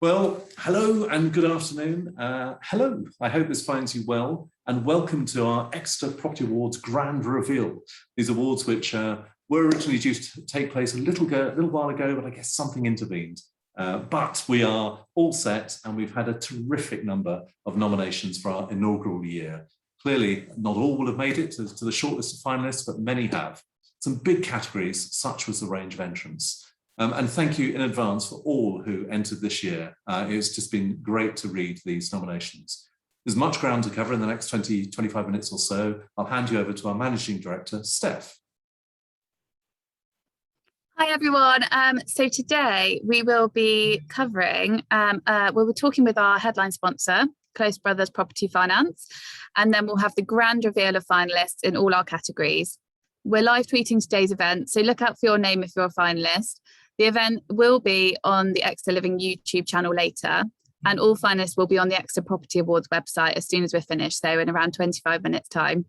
Well, hello and good afternoon. Hello, I hope this finds you well, and welcome to our Exeter Property Awards Grand Reveal. These awards which were originally due to take place a little while ago, but I guess something intervened. But we are all set, and we've had a terrific number of nominations for our inaugural year. Clearly, not all will have made it to the shortlist of finalists, but many have. Some big categories, such was the range of entrants. And thank you in advance for all who entered this year. It's just been great to read these nominations. There's much ground to cover in the next 20-25 minutes or so. I'll hand you over to our Managing Director, Steph. Hi everyone. So today we will be covering, we'll be talking with our headline sponsor, Close Brothers Property Finance, and then we'll have the grand reveal of finalists in all our categories. We're live tweeting today's event, so look out for your name if you're a finalist. The event will be on the Exeter Living YouTube channel later, and all finalists will be on the Exeter Property Awards website as soon as we're finished, so in around 25 minutes time.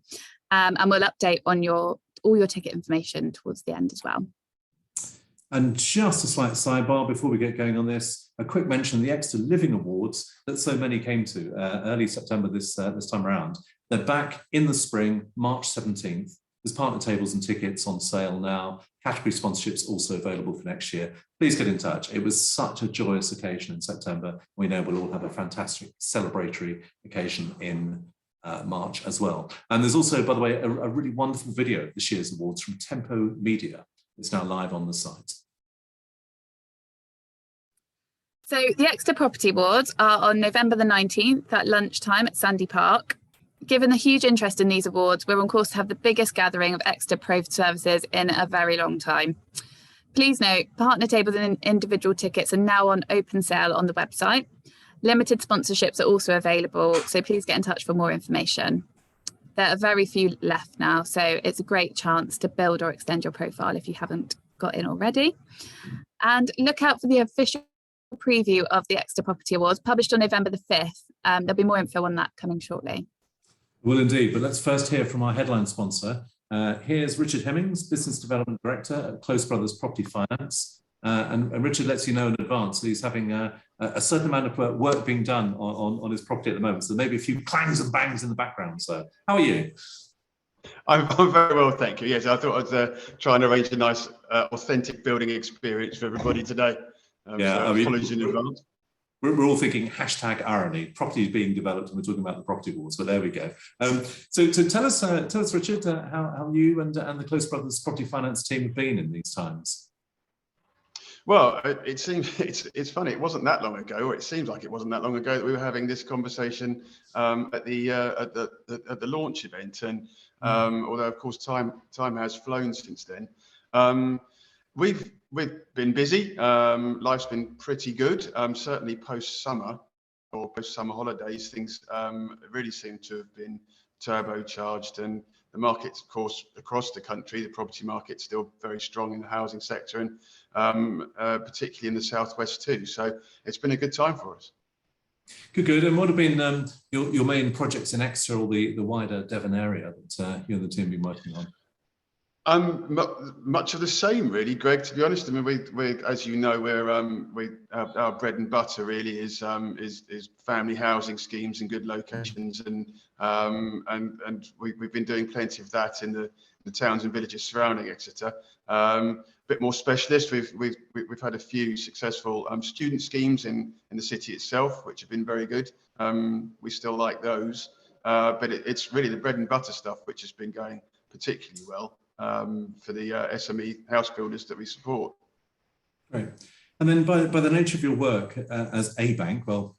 And we'll update on all your ticket information towards the end as well. And just a slight sidebar before we get going on this, a quick mention of the Exeter Living Awards that so many came to early September this time around. They're back in the spring, March 17th. There's partner tables and tickets on sale now. Category sponsorships also available for next year. Please get in touch. It was such a joyous occasion in September. We know we'll all have a fantastic celebratory occasion in March as well. And there's also, by the way, a really wonderful video of this year's awards from Tempo Media. It's now live on the site. So the Exeter Property Awards are on November the 19th at lunchtime at Sandy Park. Given the huge interest in these awards, we're on course to have the biggest gathering of Exeter Pro services in a very long time. Please note, partner tables and individual tickets are now on open sale on the website. Limited sponsorships are also available, so please get in touch for more information. There are very few left now, so it's a great chance to build or extend your profile if you haven't got in already. And look out for the official preview of the Exeter Property Awards, published on November the 5th. There'll be more info on that coming shortly. Will indeed, but let's first hear from our headline sponsor. Here's Richard Hemmings, Business Development Director at Close Brothers Property Finance. And Richard lets you know in advance that he's having a certain amount of work being done on his property at the moment. So maybe a few clangs and bangs in the background. So how are you? I'm very well, thank you. Yes, I thought I'd try and arrange a nice, authentic building experience for everybody today. So apologies in advance. We're all thinking hashtag irony, property is being developed, and we're talking about the property awards, but there we go. So tell us, Richard, how you and the Close Brothers Property Finance team have been in these times. Well, it seems it's funny. It wasn't that long ago, or it seems like it wasn't that long ago that we were having this conversation at the launch event. And although of course time has flown since then, we've been busy. Life's been pretty good. Certainly post-summer or post-summer holidays, things really seem to have been turbocharged, and the markets, of course, across the country, the property market's still very strong in the housing sector, and particularly in the southwest too. So it's been a good time for us. Good. And what have been your main projects in Exeter or the wider Devon area that you and the team have been working on? Much of the same, really, Greg. To be honest, I mean, we as you know, our bread and butter really is family housing schemes in good locations, and we've been doing plenty of that in the towns and villages surrounding Exeter. A bit more specialist. We've had a few successful student schemes in the city itself, which have been very good. We still like those, but it's really the bread and butter stuff which has been going particularly well. For the SME house builders that we support. Great. And then by the nature of your work as a bank, well,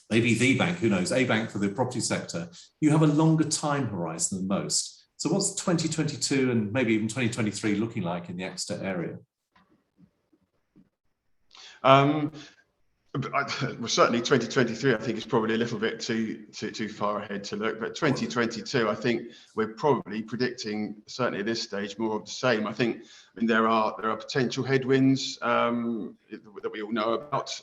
maybe the bank, who knows, a bank for the property sector, you have a longer time horizon than most. So what's 2022 and maybe even 2023 looking like in the Exeter area? Well, certainly 2023, I think, is probably a little bit too far ahead to look. But 2022, I think we're probably predicting, certainly at this stage, more of the same. I mean, there are potential headwinds that we all know about.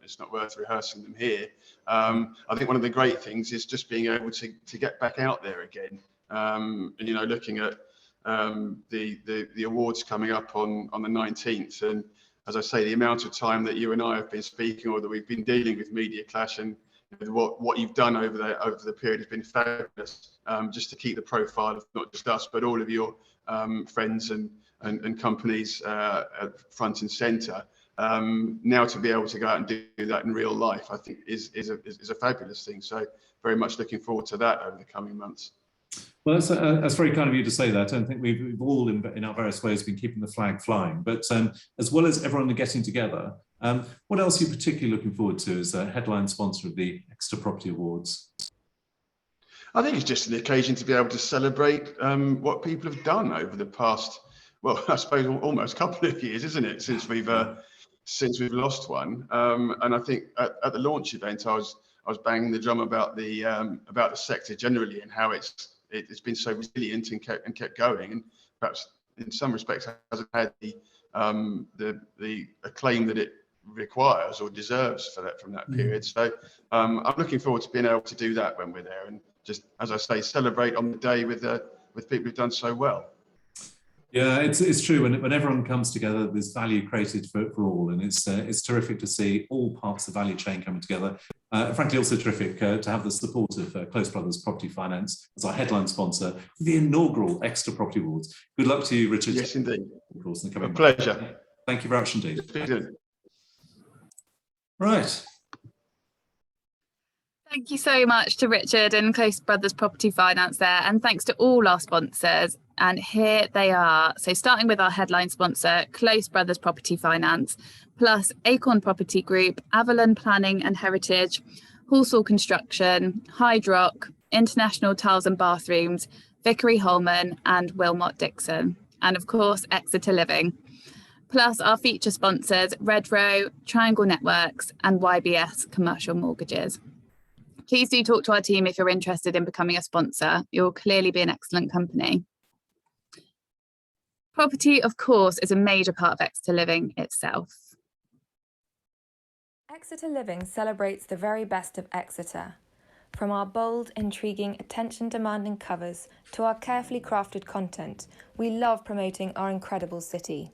It's not worth rehearsing them here. I think one of the great things is just being able to get back out there again. And looking at the awards coming up on the 19th, and as I say, the amount of time that you and I have been speaking, or that we've been dealing with Media Clash, and what you've done over the period has been fabulous. Just to keep the profile of not just us, but all of your friends and companies front and centre. Now to be able to go out and do that in real life, I think is a fabulous thing. So very much looking forward to that over the coming months. Well, that's very kind of you to say that. I don't think we've all, in our various ways, been keeping the flag flying. But as well as everyone getting together, what else are you particularly looking forward to as a headline sponsor of the Exeter Property Awards? I think it's just an occasion to be able to celebrate what people have done over the past, well, I suppose almost couple of years, isn't it, since we've lost one. And I think at the launch event, I was banging the drum about the sector generally, and how it's been so resilient and kept going, and perhaps in some respects hasn't had the acclaim that it requires or deserves from that period. So I'm looking forward to being able to do that when we're there, and just, as I say, celebrate on the day with people who've done so well. Yeah, it's true. When everyone comes together, there's value created for all, and it's terrific to see all parts of the value chain coming together. Frankly, also terrific to have the support of Close Brothers Property Finance as our headline sponsor for the inaugural Exeter Property Awards. Good luck to you, Richard. Yes, indeed. Of course, in the coming pleasure. months. Thank you very much indeed. Good. Right. Thank you so much to Richard and Close Brothers Property Finance there, and thanks to all our sponsors. And here they are. So starting with our headline sponsor, Close Brothers Property Finance, plus Acorn Property Group, Avalon Planning and Heritage, Halsall Construction, Hyde Rock, International Tiles and Bathrooms, Vickery Holman and Wilmot Dixon. And of course, Exeter Living. Plus our feature sponsors, Redrow, Triangle Networks and YBS Commercial Mortgages. Please do talk to our team if you're interested in becoming a sponsor. You'll clearly be an excellent company. Property, of course, is a major part of Exeter Living itself. Exeter Living celebrates the very best of Exeter. From our bold, intriguing, attention-demanding covers to our carefully crafted content, we love promoting our incredible city.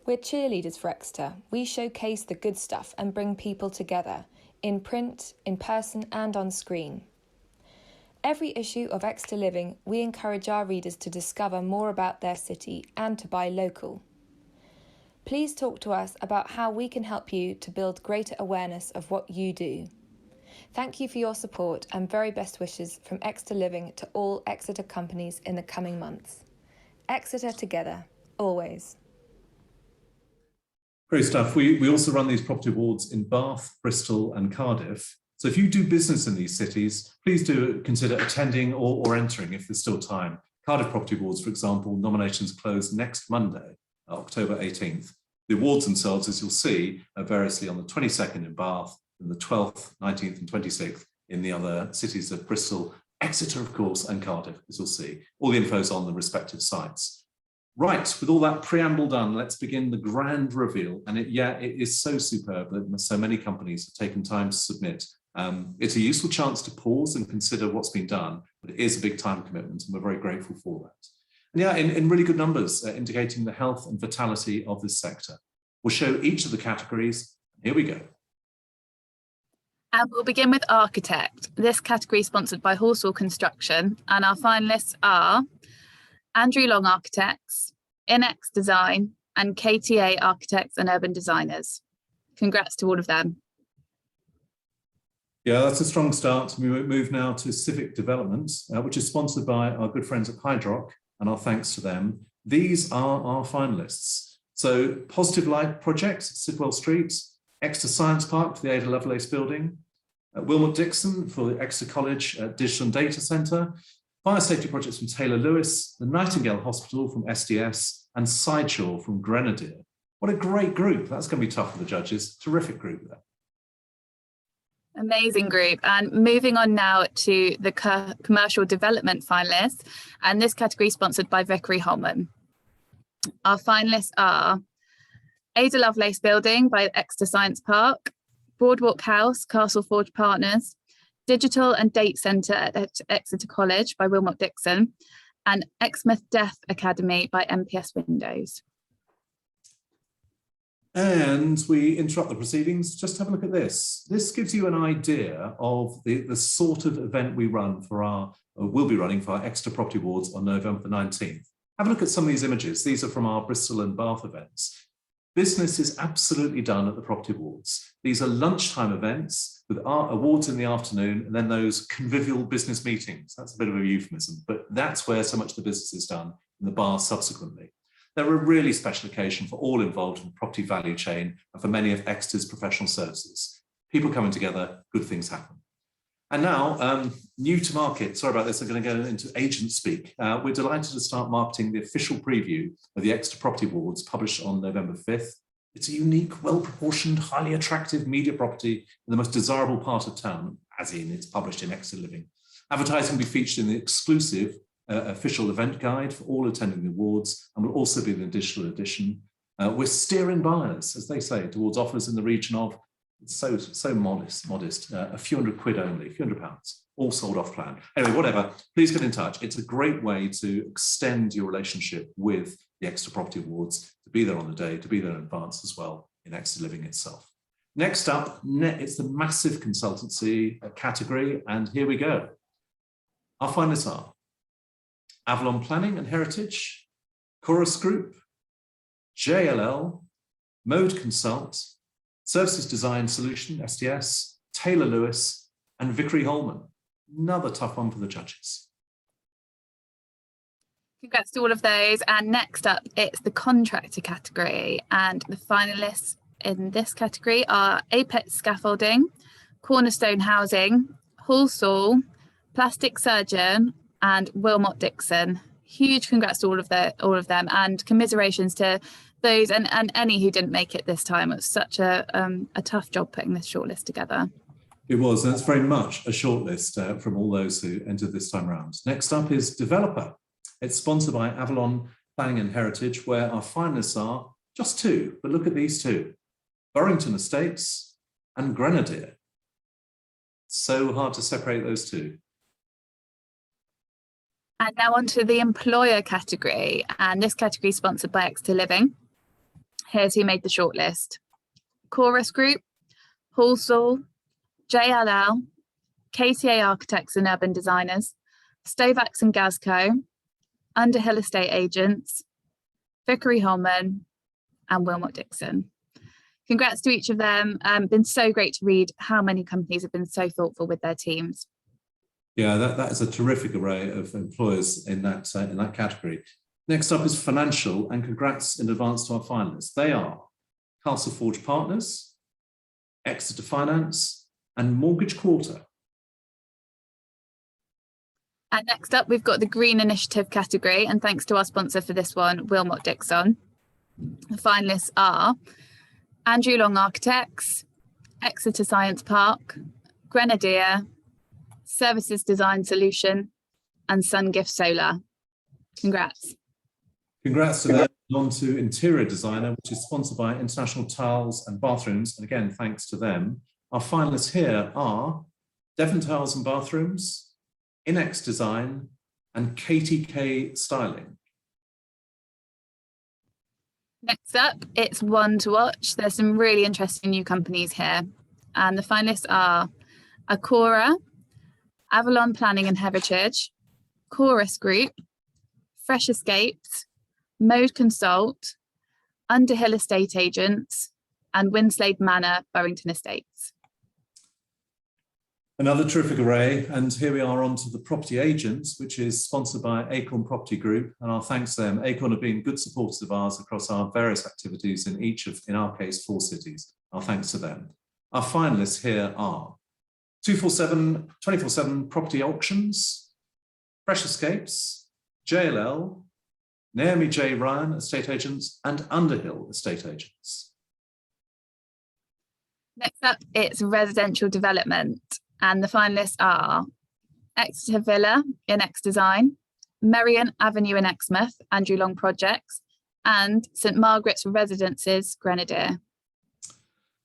We're cheerleaders for Exeter. We showcase the good stuff and bring people together, in print, in person and on screen. Every issue of Exeter Living, we encourage our readers to discover more about their city and to buy local. Please talk to us about how we can help you to build greater awareness of what you do. Thank you for your support and very best wishes from Exeter Living to all Exeter companies in the coming months. Exeter together, always. Great stuff. We also run these property awards in Bath, Bristol and Cardiff. So if you do business in these cities, please do consider attending or entering if there's still time. Cardiff Property Awards, for example, nominations close next Monday, October 18th. The awards themselves, as you'll see, are variously on the 22nd in Bath and the 12th, 19th and 26th in the other cities of Bristol, Exeter, of course, and Cardiff, as you'll see. All the info's on the respective sites. Right, with all that preamble done, let's begin the grand reveal. And it is so superb that so many companies have taken time to submit. It's a useful chance to pause and consider what's been done, but it is a big time commitment and we're very grateful for that. And yeah, in really good numbers, indicating the health and vitality of this sector. We'll show each of the categories. Here we go. And we'll begin with Architect. This category is sponsored by Halsall Construction, and our finalists are Andrew Long Architects, Inex Design, and KTA Architects and Urban Designers. Congrats to all of them. Yeah, that's a strong start. We move now to Civic Development, which is sponsored by our good friends at Hyde Rock, and our thanks to them. These are our finalists. So Positive Light Project, Sidwell Street, Exeter Science Park for the Ada Lovelace Building, Wilmot Dixon for the Exeter College Digital and Data Centre, Fire Safety Projects from Taylor Lewis, the Nightingale Hospital from SDS, and Sideshaw from Grenadier. What a great group. That's going to be tough for the judges. Terrific group there. Amazing group. And moving on now to the commercial development finalists, and this category is sponsored by Vickery Holman. Our finalists are Ada Lovelace Building by Exeter Science Park, Boardwalk House, Castle Forge Partners, Digital and Date Centre at Exeter College by Wilmot Dixon, and Exmouth Deaf Academy by MPS Windows. And we interrupt the proceedings. Just have a look at this. This gives you an idea of the sort of event we run for will be running for our Exeter Property Awards on November the 19th. Have a look at some of these images. These are from our Bristol and Bath events. Business is absolutely done at the Property Awards. These are lunchtime events with our awards in the afternoon and then those convivial business meetings. That's a bit of a euphemism, but that's where so much of the business is done in the bar subsequently. They're a really special occasion for all involved in the property value chain and for many of Exeter's professional services. People coming together, good things happen. And now, new to market, sorry about this, I'm going to go into agent speak. We're delighted to start marketing the official preview of the Exeter Property Awards published on November 5th. It's a unique, well-proportioned, highly attractive media property in the most desirable part of town, as in it's published in Exeter Living. Advertising will be featured in the exclusive official event guide for all attending the awards and will also be in the digital edition. We're steering buyers, as they say, towards offers in the region of, so modest, a few £100 only, a few £100, all sold off plan. Anyway, whatever, please get in touch. It's a great way to extend your relationship with the Exeter Property Awards, to be there on the day, to be there in advance as well in Exeter Living itself. Next up, it's the massive consultancy category, and here we go. Our finalists are Avalon Planning and Heritage, Chorus Group, JLL, Mode Consult, Services Design Solution, STS, Taylor Lewis, and Vickery Holman. Another tough one for the judges. Congrats to all of those. And next up, it's the Contractor category. And the finalists in this category are Apex Scaffolding, Cornerstone Housing, Hall Saul, Plastic Surgeon, and Wilmot Dixon. Huge congrats to all of them, and commiserations to those and any who didn't make it this time. It was such a tough job putting this shortlist together. It was, and it's very much a shortlist from all those who entered this time around. Next up is Developer. It's sponsored by Avalon Planning and Heritage, where our finalists are just two, but look at these two: Burrington Estates and Grenadier. So hard to separate those two. And now on to the Employer category, and this category is sponsored by Exeter Living. Here's who made the shortlist: Chorus Group, Hall Saul, JLL, KTA Architects and Urban Designers, Stovax and Gasco, Underhill Estate Agents, Vickery Holman, and Wilmot Dixon. Congrats to each of them. Been so great to read how many companies have been so thoughtful with their teams. Yeah, that is a terrific array of employers in that category. Next up is Financial, and congrats in advance to our finalists. They are Castle Forge Partners, Exeter Finance, and Mortgage Quarter. And next up, we've got the Green Initiative category, and thanks to our sponsor for this one, Wilmot Dixon. The finalists are Andrew Long Architects, Exeter Science Park, Grenadier, Services Design Solution, and SunGift Solar. Congrats. Congrats to them. On to Interior Designer, which is sponsored by International Tiles and Bathrooms. And again, thanks to them. Our finalists here are Devon Tiles and Bathrooms, Inex Design, and KTK Styling. Next up, it's one to watch. There's some really interesting new companies here. And the finalists are Acora, Avalon Planning and Heritage, Chorus Group, Fresh Escapes, Mode Consult, Underhill Estate Agents, and Winslade Manor, Burrington Estates. Another terrific array, and here we are on to the Property Agents, which is sponsored by Acorn Property Group, and our thanks to them. Acorn have been good supporters of ours across our various activities in each of, in our case, 4 cities. Our thanks to them. Our finalists here are 24/7 Property Auctions, Fresh Escapes, JLL, Naomi J. Ryan Estate Agents, and Underhill Estate Agents. Next up, it's Residential Development. And the finalists are Exeter Villa in X Design, Merrion Avenue in Exmouth, Andrew Long Projects, and St Margaret's Residences, Grenadier.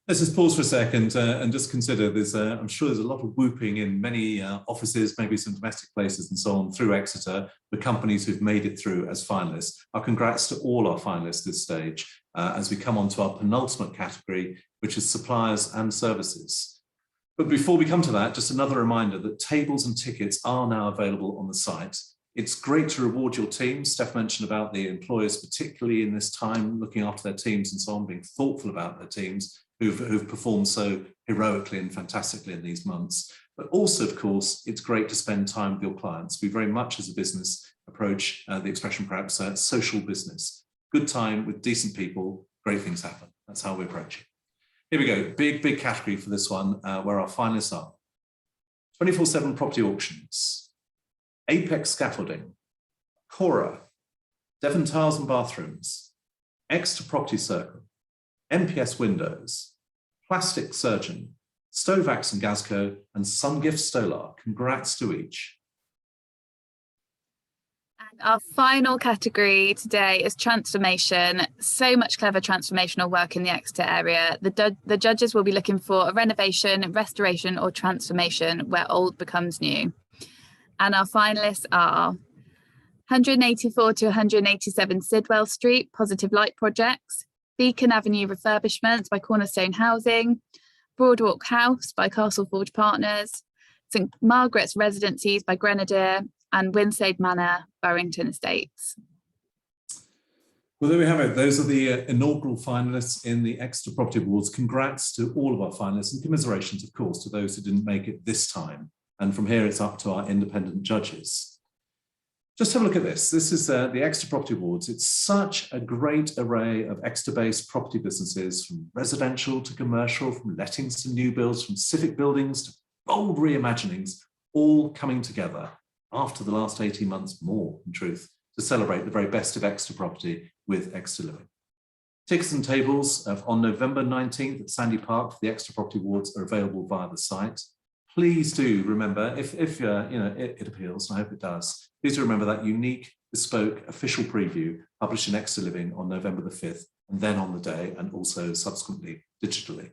Let's just pause for a second and just consider there's, I'm sure there's a lot of whooping in many offices, maybe some domestic places and so on through Exeter, the companies who've made it through as finalists. Our congrats to all our finalists this stage. as we come on to our penultimate category, which is suppliers and services. But before we come to that, just another reminder that tables and tickets are now available on the site. It's great to reward your teams. Steph mentioned about the employers, particularly in this time, looking after their teams and so on, being thoughtful about their teams who've performed so heroically and fantastically in these months. But also, of course, it's great to spend time with your clients. We very much as a business approach the expression perhaps social business. Good time with decent people, great things happen. That's how we approach it. Here we go, big category for this one, where our finalists are. 24/7 property auctions, Apex Scaffolding, Cora, Devon Tiles and Bathrooms, Exeter Property Circle, MPS Windows, Plastic Surgeon, Stovax and Gasco, and Sungift Stolar. Congrats to each. And our final category today is transformation. So much clever transformational work in the Exeter area. The judges will be looking for a renovation, restoration, or transformation where old becomes new. And our finalists are 184 to 187 Sidwell Street, Positive Light Projects, Beacon Avenue Refurbishment by Cornerstone Housing, Broadwalk House by Castleforge Partners, St Margaret's Residencies by Grenadier, and Winslade Manor, Burrington Estates. Well, there we have it. Those are the inaugural finalists in the Exeter Property Awards. Congrats to all of our finalists and commiserations, of course, to those who didn't make it this time. And from here, it's up to our independent judges. Just have a look at this. This is the Exeter Property Awards. It's such a great array of Exeter-based property businesses, from residential to commercial, from lettings to new builds, from civic buildings to bold reimaginings, all coming together after the last 18 months, more in truth, to celebrate the very best of Exeter property with Exeter Living. Tickets and tables on November 19th at Sandy Park for the Exeter Property Awards are available via the site. Please do remember, if it appeals, and I hope it does, please do remember that unique, bespoke, official preview published in Exeter Living on November the 5th, and then on the day, and also subsequently digitally.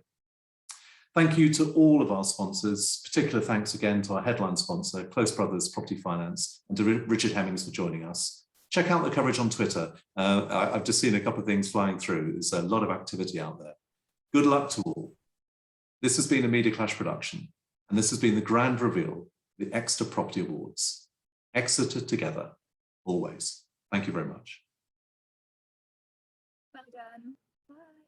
Thank you to all of our sponsors. Particular thanks again to our headline sponsor, Close Brothers Property Finance, and to Richard Hemmings for joining us. Check out the coverage on Twitter. I've just seen a couple of things flying through. There's a lot of activity out there. Good luck to all. This has been a Media Clash production, and this has been the grand reveal, the Exeter Property Awards. Exeter together, always. Thank you very much. Well done. Bye.